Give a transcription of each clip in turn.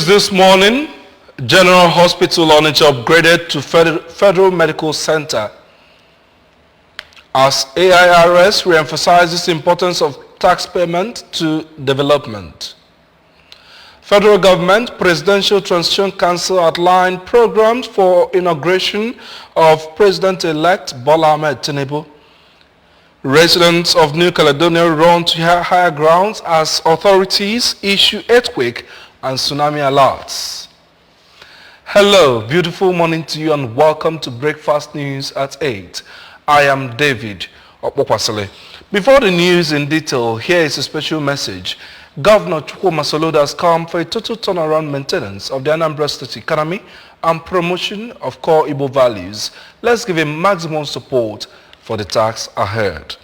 This morning, General Hospital Onitsha upgraded to Federal Medical Center as AIRS re-emphasizes the importance of tax payment to development. Federal Government Presidential Transition Council outlined programs for inauguration of President-elect Bola Ahmed Tinubu. Residents of New Caledonia run to higher grounds as authorities issue earthquake and tsunami alerts. Hello, beautiful morning to you and welcome to Breakfast News at 8. I am David Opokwasile. Before the news in detail, here is a special message. Governor Chukwuma Soludo has come for a total turnaround maintenance of the Anambra State economy and promotion of core Igbo values. Let's give him maximum support for the task ahead.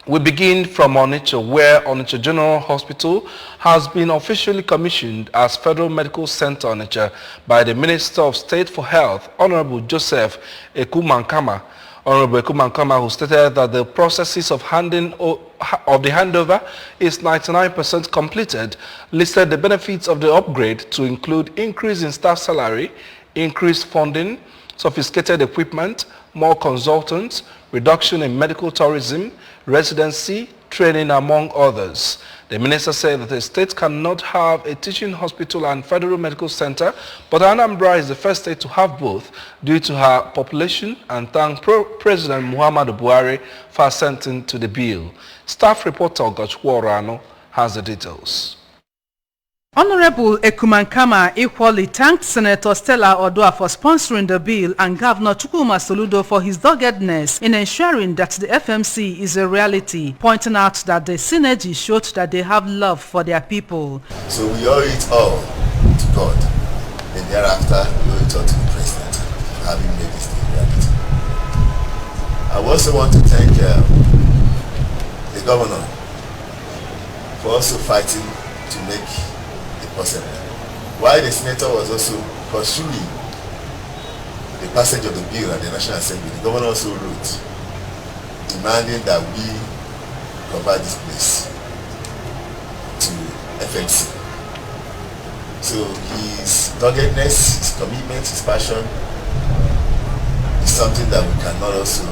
We begin from Onitsha, where Onitsha General Hospital has been officially commissioned as Federal Medical Center Onitsha by the Minister of State for Health, Honorable Joseph Ekumankama. Honorable Ekumankama, who stated that the processes of the handover is 99% completed, listed the benefits of the upgrade to include increase in staff salary, increased funding, sophisticated equipment, more consultants, reduction in medical tourism, residency, training, among others. The minister said that the state cannot have a teaching hospital and federal medical center, but Anambra is the first state to have both due to her population, and thank President Muhammadu Buhari for assenting to the bill. Staff reporter Gachwa Rano has the details. Honorable Ekumankama equally thanked Senator Stella Odua for sponsoring the bill and Governor Chukwuma Soludo for his doggedness in ensuring that the FMC is a reality, pointing out that the synergy showed that they have love for their people. So we owe it all to God, and thereafter we owe it all to the President for having made this a reality. I also want to thank the Governor for also fighting to make possible. While the Senator was also pursuing the passage of the bill at the National Assembly, the Governor also wrote demanding that we provide this place to FMC. So his doggedness, his commitment, his passion is something that we cannot also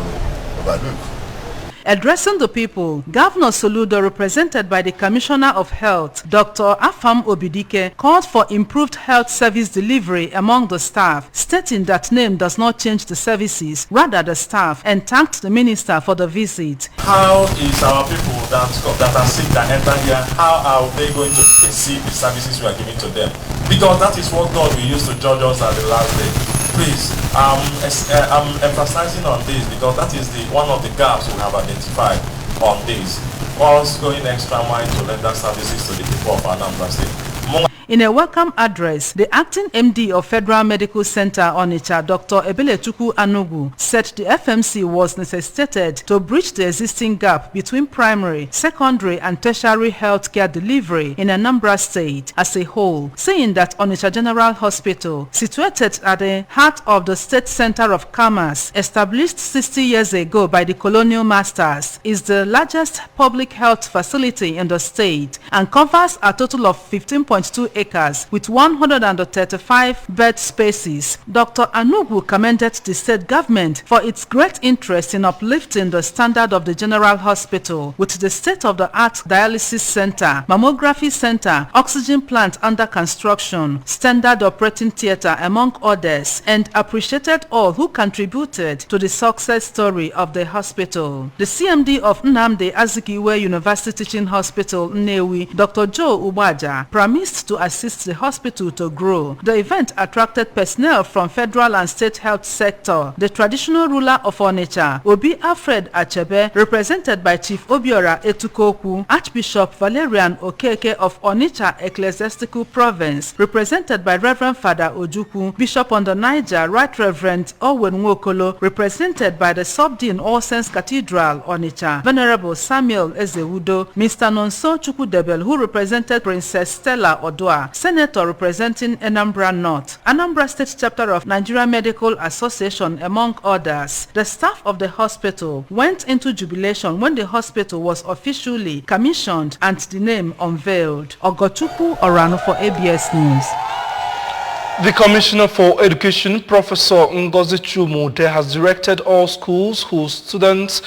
overlook. Addressing the people, Governor Soludo, represented by the Commissioner of Health, Dr. Afam Obidike, called for improved health service delivery among the staff, stating that name does not change the services, rather the staff, and thanked the minister for the visit. How is our people that are sick that enter here, how are they going to receive the services we are giving to them? Because that is what God will use to judge us at the last day. Please, I'm emphasizing on this because that is one of the gaps we have identified on this. Us going extra mile to render services to the people of Anambra State. In a welcome address, the acting MD of Federal Medical Center Onitsha, Dr. Ebelechuku Anugu, said the FMC was necessitated to bridge the existing gap between primary, secondary, and tertiary healthcare delivery in Anambra State as a whole, saying that Onitsha General Hospital, situated at the heart of the State Center of Commerce, established 60 years ago by the colonial masters, is the largest public health facility in the state and covers a total of 15.2 acres with 135 bed spaces. Dr. Anugu commended the state government for its great interest in uplifting the standard of the General Hospital with the state-of-the-art dialysis center, mammography center, oxygen plant under construction, standard operating theater, among others, and appreciated all who contributed to the success story of the hospital. The CMD of Nnamdi Azikiwe University Teaching Hospital, Nnewi, Dr. Joe Ubaja, promised to assist the hospital to grow. The event attracted personnel from federal and state health sector. The traditional ruler of Onitsha, Obi Alfred Achebe, represented by Chief Obiora Etukoku, Archbishop Valerian Okeke of Onitsha Ecclesiastical Province, represented by Reverend Father Ojukwu, Bishop on the Niger, Right Reverend Owen Nwokolo, represented by the Subdean All Saints Cathedral, Onitsha, Venerable Samuel Ezewudo, Mr. Nonso Chukudebel, who represented Princess Stella Odua, Oduwa, Senator representing Anambra North, Anambra State Chapter of Nigeria Medical Association, among others. The staff of the hospital went into jubilation when the hospital was officially commissioned and the name unveiled. Ogochukwu Orano for ABS News. The Commissioner for Education, Professor Ngozi Chumude, has directed all schools whose students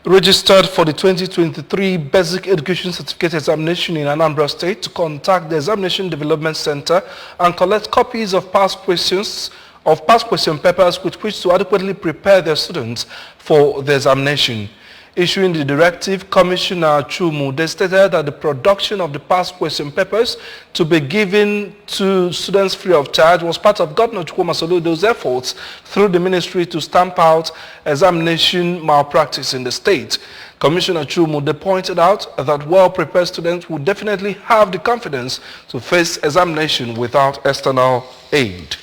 registered for the 2023 Basic Education Certificate Examination in Anambra State to contact the Examination Development Center and collect copies of past question papers with which to adequately prepare their students for the examination. Issuing the directive, Commissioner Chumude stated that the production of the past question papers to be given to students free of charge was part of Governor Chukwuma Soludo's efforts through the ministry to stamp out examination malpractice in the state. Commissioner Chumude pointed out that well-prepared students would definitely have the confidence to face examination without external aid.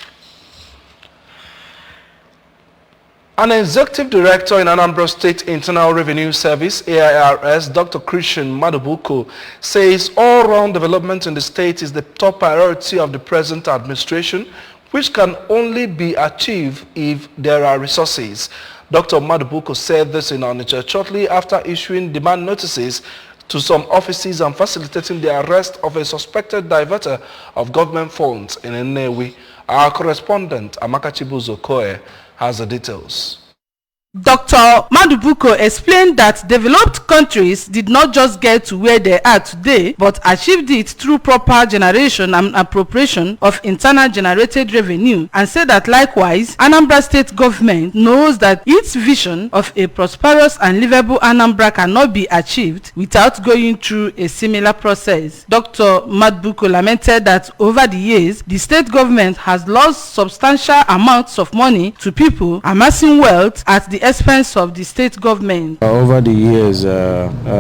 An executive director in Anambra State Internal Revenue Service, AIRS, Dr. Christian Madubuko, says all-round development in the state is the top priority of the present administration, which can only be achieved if there are resources. Dr. Madubuko said this in Onitsha shortly after issuing demand notices to some offices and facilitating the arrest of a suspected diverter of government funds in Nnewi. Our correspondent, Amaka Chibuzo Koe, has the details. Dr. Madubuko explained that developed countries did not just get to where they are today, but achieved it through proper generation and appropriation of internal generated revenue, and said that likewise, Anambra State government knows that its vision of a prosperous and livable Anambra cannot be achieved without going through a similar process. Dr. Madubuko lamented that over the years, the state government has lost substantial amounts of money to people amassing wealth at the expense of the state government. Over the years,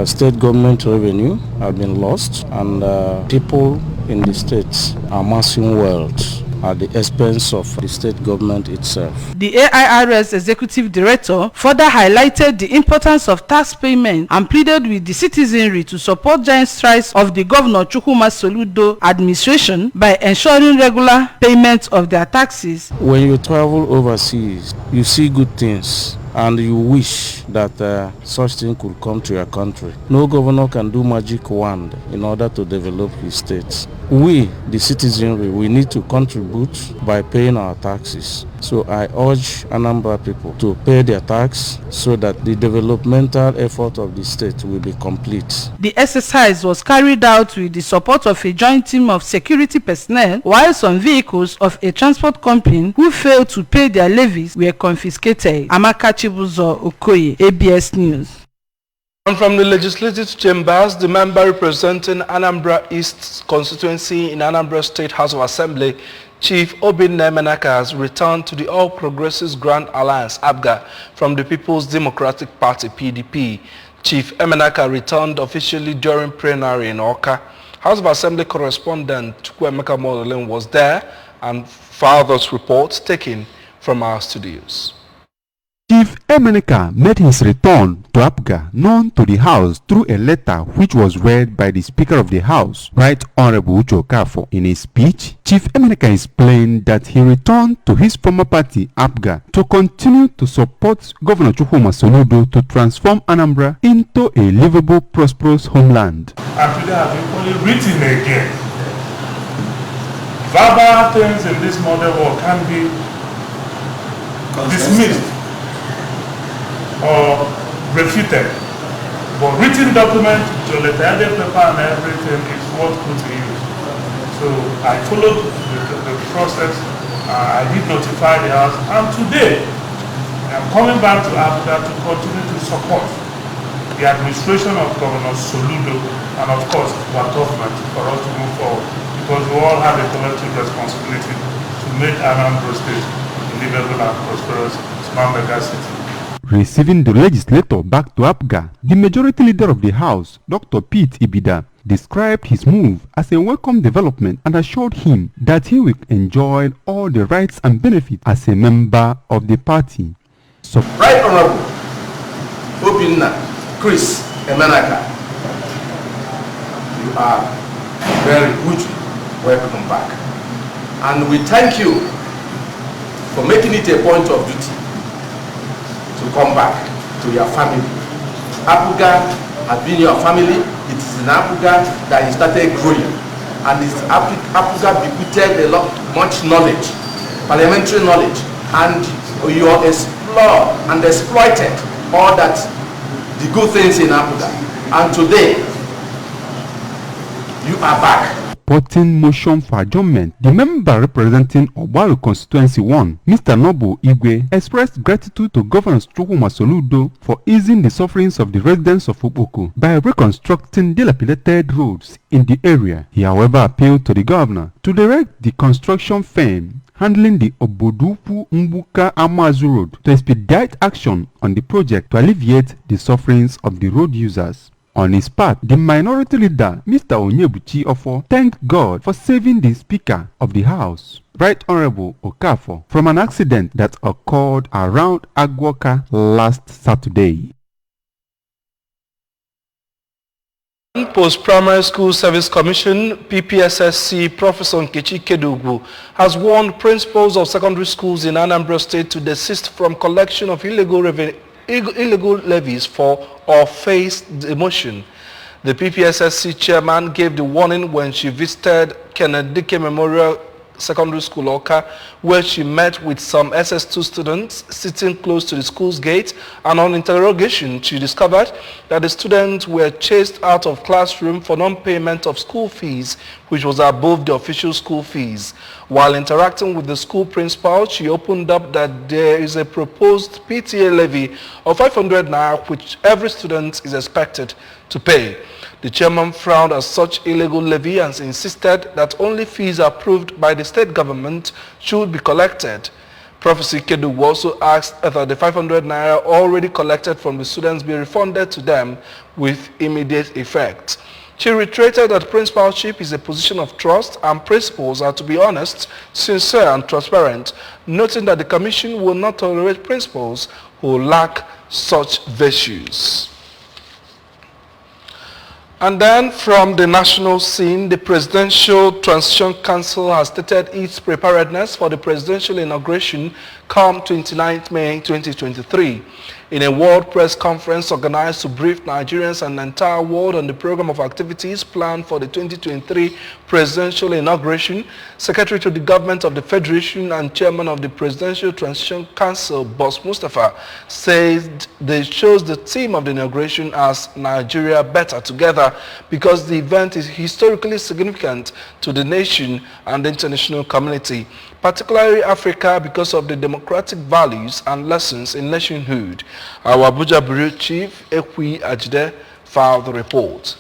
state government revenue have been lost, and people in the states are amassing wealth at the expense of the state government itself. The AIRS Executive Director further highlighted the importance of tax payment and pleaded with the citizenry to support giant strides of the Governor Chukwuma Soludo administration by ensuring regular payment of their taxes. When you travel overseas, you see good things, and you wish that such thing could come to your country. No governor can do magic wand in order to develop his state. We, the citizenry, we need to contribute by paying our taxes. So I urge Anambra people to pay their tax so that the developmental effort of the state will be complete. The exercise was carried out with the support of a joint team of security personnel, while some vehicles of a transport company who failed to pay their levies were confiscated. Amaka Chibuzo Okoye, ABS News. And from the legislative chambers, the member representing Anambra East constituency in Anambra State House of Assembly, Chief Obinna Emenaka, has returned to the All Progressives Grand Alliance, ABGA, from the People's Democratic Party, PDP. Chief Emenaka returned officially during plenary in Oka. House of Assembly correspondent Chukwuemeka Modeling was there and filed those reports taken from our studios. Chief Emenaka made his return to APGA known to the House through a letter which was read by the Speaker of the House, Right Honorable Uche Okafor. In his speech, Chief Emenaka explained that he returned to his former party, APGA, to continue to support Governor Chukwuma Soludo to transform Anambra into a livable, prosperous homeland. And today I've been only written again. Verbal things in this model work can be dismissed or refuted, but written document, your letterheaded paper and everything is what put to use. So I followed the process. I did notify the House, and today I'm coming back to Africa to continue to support the administration of Governor Soludo and of course our government for us to move forward, because we all have a collective responsibility to make Anambra State a livable and prosperous smart mega city. Receiving the legislator back to APGA, the majority leader of the House, Dr. Pete Ibida, described his move as a welcome development and assured him that he will enjoy all the rights and benefits as a member of the party. So, Right Honorable Obinna Chris Emenaka, you are very good welcome back. And we thank you for making it a point of duty to come back to your family. Apuga has been your family. It is in Apuga that you started growing. And it's Apuga bequeathed much knowledge, parliamentary knowledge, and you explore and exploited all that, the good things in Apuga. And today, you are back. Supporting motion for adjournment, the member representing Obaru Constituency 1, Mr. Nobu Igwe, expressed gratitude to Governor Chukwuma Soludo for easing the sufferings of the residents of Opoku by reconstructing dilapidated roads in the area. He, however, appealed to the governor to direct the construction firm handling the Obodupu Mbuka Amazu Road to expedite action on the project to alleviate the sufferings of the road users. On his part, the minority leader, Mr. Onyebuchi Ofo, thanked God for saving the Speaker of the House, Right Honorable Okafor, from an accident that occurred around Agwoka last Saturday. Post-Primary School Service Commission PPSSC Professor Nkechi Kedugwu has warned principals of secondary schools in Anambra State to desist from collection of illegal levies for or face demotion. The PPSSC chairman gave the warning when she visited Kennedy Dike Memorial Secondary School Oka, where she met with some SS2 students sitting close to the school's gate, and on interrogation she discovered that the students were chased out of classroom for non-payment of school fees, which was above the official school fees. While interacting with the school principal, she opened up that there is a proposed PTA levy of 500 naira which every student is expected to pay. The chairman frowned at such illegal levy and insisted that only fees approved by the state government should be collected. Professor Kedu also asked that the 500 naira already collected from the students be refunded to them with immediate effect. She reiterated that principalship is a position of trust and principals are to be honest, sincere and transparent, noting that the commission will not tolerate principals who lack such virtues. And then from the national scene, the Presidential Transition Council has stated its preparedness for the presidential inauguration come 29th May 2023. In a world press conference organized to brief Nigerians and the entire world on the program of activities planned for the 2023 presidential inauguration, Secretary to the Government of the Federation and Chairman of the Presidential Transition Council, Boss Mustafa, said they chose the theme of the inauguration as Nigeria Better Together because the event is historically significant to the nation and the international community, particularly Africa, because of the democratic values and lessons in nationhood. Our Abuja Bureau Chief, Ekwi Ajide, filed the report.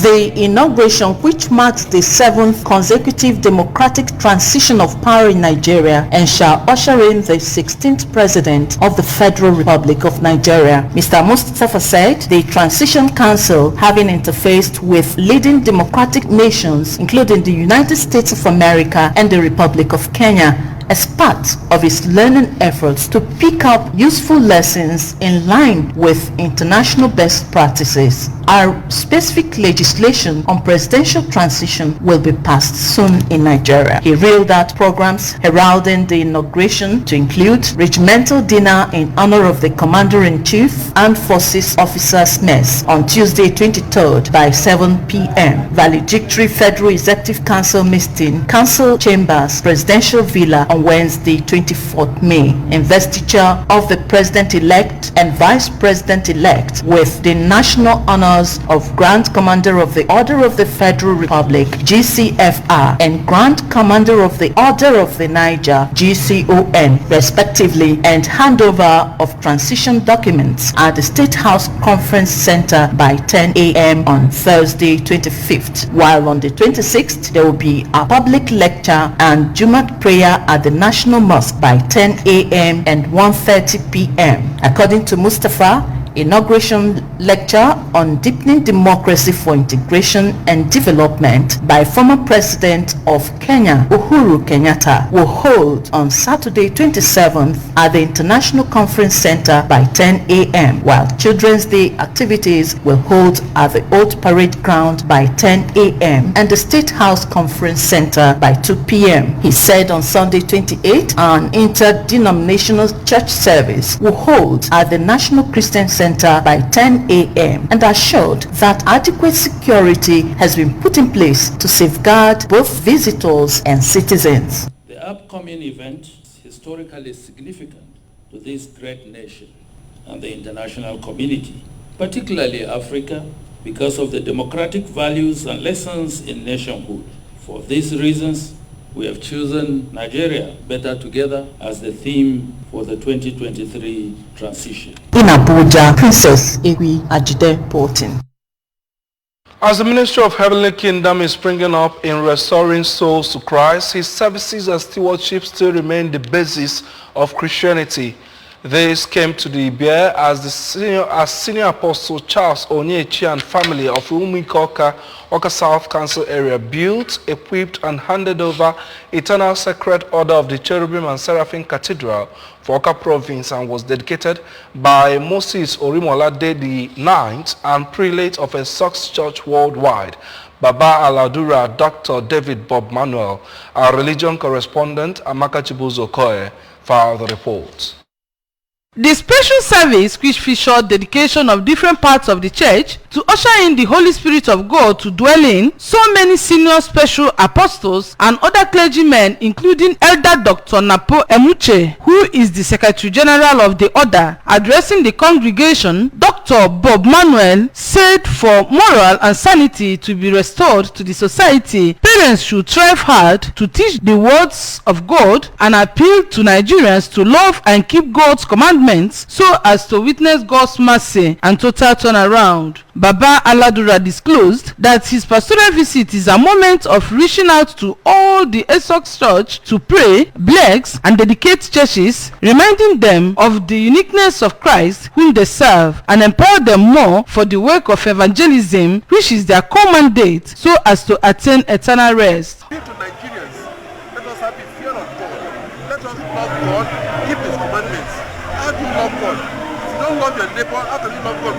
The inauguration, which marks the 7th consecutive democratic transition of power in Nigeria and shall usher in the 16th President of the Federal Republic of Nigeria. Mr. Mustafa said the Transition Council, having interfaced with leading democratic nations, including the United States of America and the Republic of Kenya, as part of its learning efforts to pick up useful lessons in line with international best practices. Our specific legislation on presidential transition will be passed soon in Nigeria. He reeled out programs heralding the inauguration to include regimental dinner in honor of the Commander-in-Chief Armed Forces Officers Mess on Tuesday 23rd by 7 p.m. Valedictory Federal Executive Council meeting, Council Chambers, Presidential Villa on Wednesday 24th May. Investiture of the President-elect and Vice President-elect with the national honors of Grand Commander of the Order of the Federal Republic GCFR and Grand Commander of the Order of the Niger GCON respectively, and handover of transition documents at the State House Conference Center by 10 a.m. on Thursday 25th, while on the 26th there will be a public lecture and Jumat prayer at the National Mosque by 10 a.m. and 1:30 p.m. According to Mustafa, Inauguration lecture on deepening democracy for integration and development by former President of Kenya, Uhuru Kenyatta, will hold on Saturday 27th at the International Conference Center by 10 a.m., while Children's Day activities will hold at the Old Parade Ground by 10 a.m. and the State House Conference Center by 2 p.m. He said on Sunday 28th, an interdenominational church service will hold at the National Christian Center by 10 a.m. and assured that adequate security has been put in place to safeguard both visitors and citizens. The upcoming event is historically significant to this great nation and the international community, particularly Africa, because of the democratic values and lessons in nationhood. For these reasons, we have chosen Nigeria Better Together as the theme for the 2023 transition. In Abuja, Princess Ewi Ajide reporting. As the Ministry of Heavenly Kingdom is springing up in restoring souls to Christ, his services and stewardship still remain the basis of Christianity. This came to the bear as Senior Apostle Charles Onyechi and family of Umikoka, Oka South Council area built, equipped and handed over Eternal Sacred Order of the Cherubim and Seraphim Cathedral for Oka Province and was dedicated by Moses Orimolade the 9th and Prelate of a Essex Church worldwide. Baba Aladura, Dr. David Bob Manuel, our religion correspondent, Amaka Chibuzo Koye, filed the report. The special service, which featured dedication of different parts of the church to usher in the Holy Spirit of God to dwell in, so many senior special apostles and other clergymen, including Elder Dr. Napo Emuche, who is the Secretary General of the Order, addressing the congregation. Dr. Bob Manuel said for moral and sanity to be restored to the society, parents should strive hard to teach the words of God and appeal to Nigerians to love and keep God's commandments so as to witness God's mercy and total turnaround. Baba Aladura disclosed that his pastoral visit is a moment of reaching out to all the Essex Church to pray, bless, and dedicate churches, reminding them of the uniqueness of Christ whom they serve, and empower them more for the work of evangelism, which is their core mandate, so as to attain eternal rest. To Nigerians, let us have the fear of God. Let us love God, keep His commandments. How do you love God? If you don't love your neighbor, how can you love God?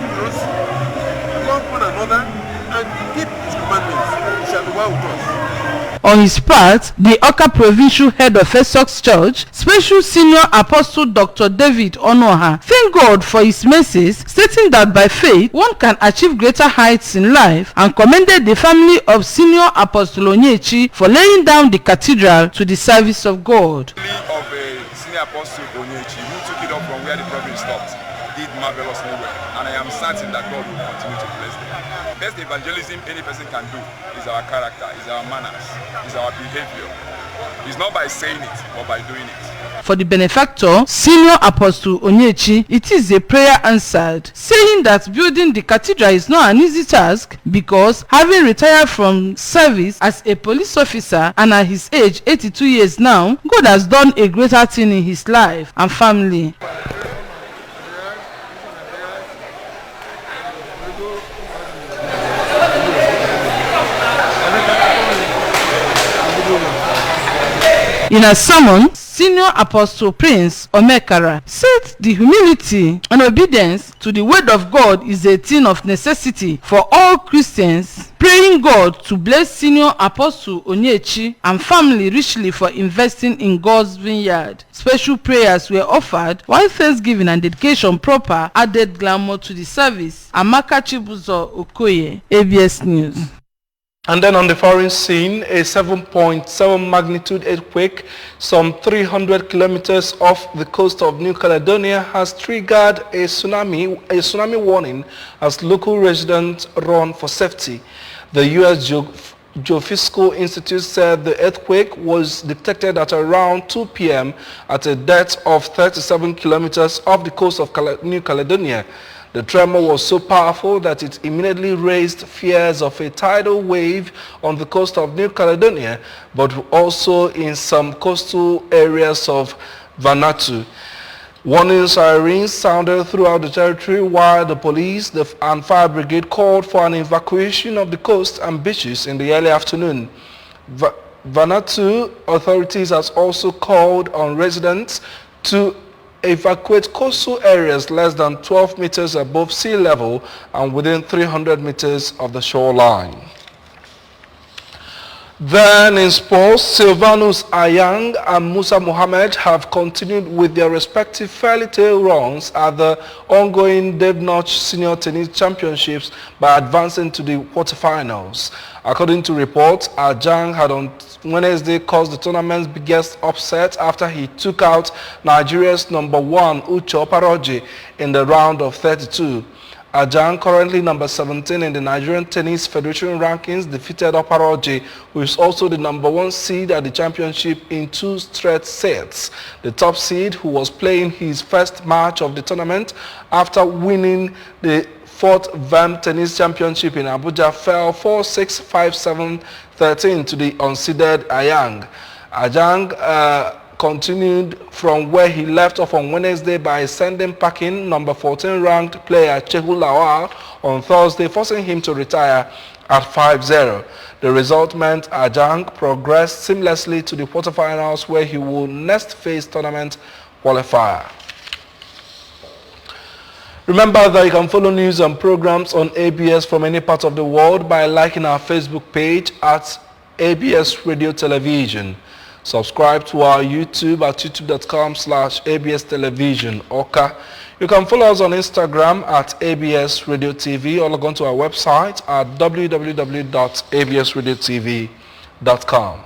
Love one another and keep His commandments. It shall be well with us. On his part, the Oka Provincial Head of Essex Church, Special Senior Apostle Dr. David Onoha, thanked God for his mercies, stating that by faith one can achieve greater heights in life, and commended the family of Senior Apostle Onyechi for laying down the cathedral to the service of God. Of Senior Apostle Onyechi, who took it up from where the province stopped, did marvelously well, and I am certain that God will continue to bless them. Best evangelism any person can do is our character, is our manners, is our behavior. It's not by saying it, but by doing it. For the benefactor, Senior Apostle Onyechi, it is a prayer answered, saying that building the cathedral is not an easy task because, having retired from service as a police officer and at his age 82 years now, God has done a greater thing in his life and family. In a sermon, Senior Apostle Prince Omekara said the humility and obedience to the word of God is a thing of necessity for all Christians, praying God to bless Senior Apostle Onyechi and family richly for investing in God's vineyard. Special prayers were offered, while thanksgiving and dedication proper added glamour to the service. Amaka Chibuzo Okoye, ABS News. And then on the foreign scene, a 7.7 magnitude earthquake some 300 kilometers off the coast of New Caledonia has triggered a tsunami warning as local residents run for safety. The U.S. Geophysical Institute said the earthquake was detected at around 2 p.m. at a depth of 37 kilometers off the coast of New Caledonia. The tremor was so powerful that it immediately raised fears of a tidal wave on the coast of New Caledonia, but also in some coastal areas of Vanuatu. Warning sirens sounded throughout the territory while the police and fire brigade called for an evacuation of the coast and beaches in the early afternoon. Vanuatu authorities has also called on residents to evacuate coastal areas less than 12 meters above sea level and within 300 meters of the shoreline. Then in sports, Silvanus Ayang and Musa Mohammed have continued with their respective fairy tale runs at the ongoing Dave Notch Senior Tennis Championships by advancing to the quarterfinals. According to reports, Ajang had on Wednesday caused the tournament's biggest upset after he took out Nigeria's #1 Uche Oparoji in the round of 32. Ajang, currently number 17 in the Nigerian Tennis Federation rankings, defeated Oparoji, who is also the #1 seed at the championship, in 2 straight sets. The top seed, who was playing his first match of the tournament after winning the 4th VAM Tennis Championship in Abuja, fell 4-6, 5-7, 13 to the unseeded Ayang. Ajang continued from where he left off on Wednesday by sending packing number 14 ranked player Chehu Lawal on Thursday, forcing him to retire at 5-0. The result meant Ajang progressed seamlessly to the quarterfinals, where he will next face tournament qualifier. Remember that you can follow news and programs on ABS from any part of the world by liking our Facebook page at ABS Radio Television. Subscribe to our YouTube at youtube.com/ABS Television. You can follow us on Instagram at ABS Radio TV, or log on to our website at www.absradiotv.com.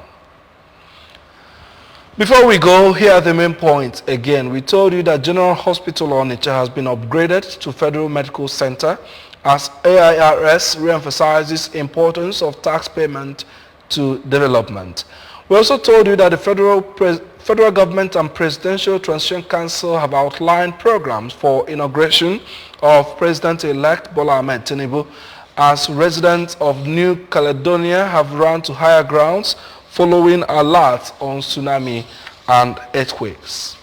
Before we go, here are the main points. Again, we told you that General Hospital Onitsha has been upgraded to Federal Medical Center as AIRS re-emphasizes importance of tax payment to development. We also told you that the federal government and Presidential Transition Council have outlined programs for inauguration of President-elect Bola Ahmed Tinubu, as residents of New Caledonia have run to higher grounds following alerts on tsunami and earthquakes.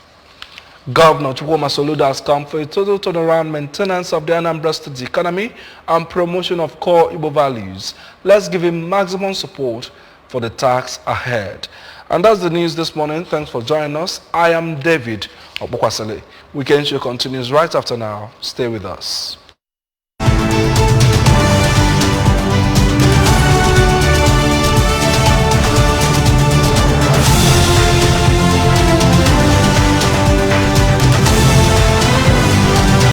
Governor Chukwuma Soludo has come for a total turnaround maintenance of the Anambra State's economy and promotion of core Igbo values. Let's give him maximum support for the task ahead. And that's the news this morning. Thanks for joining us. I am David Obukwasale. Weekend Show continues right after now. Stay with us.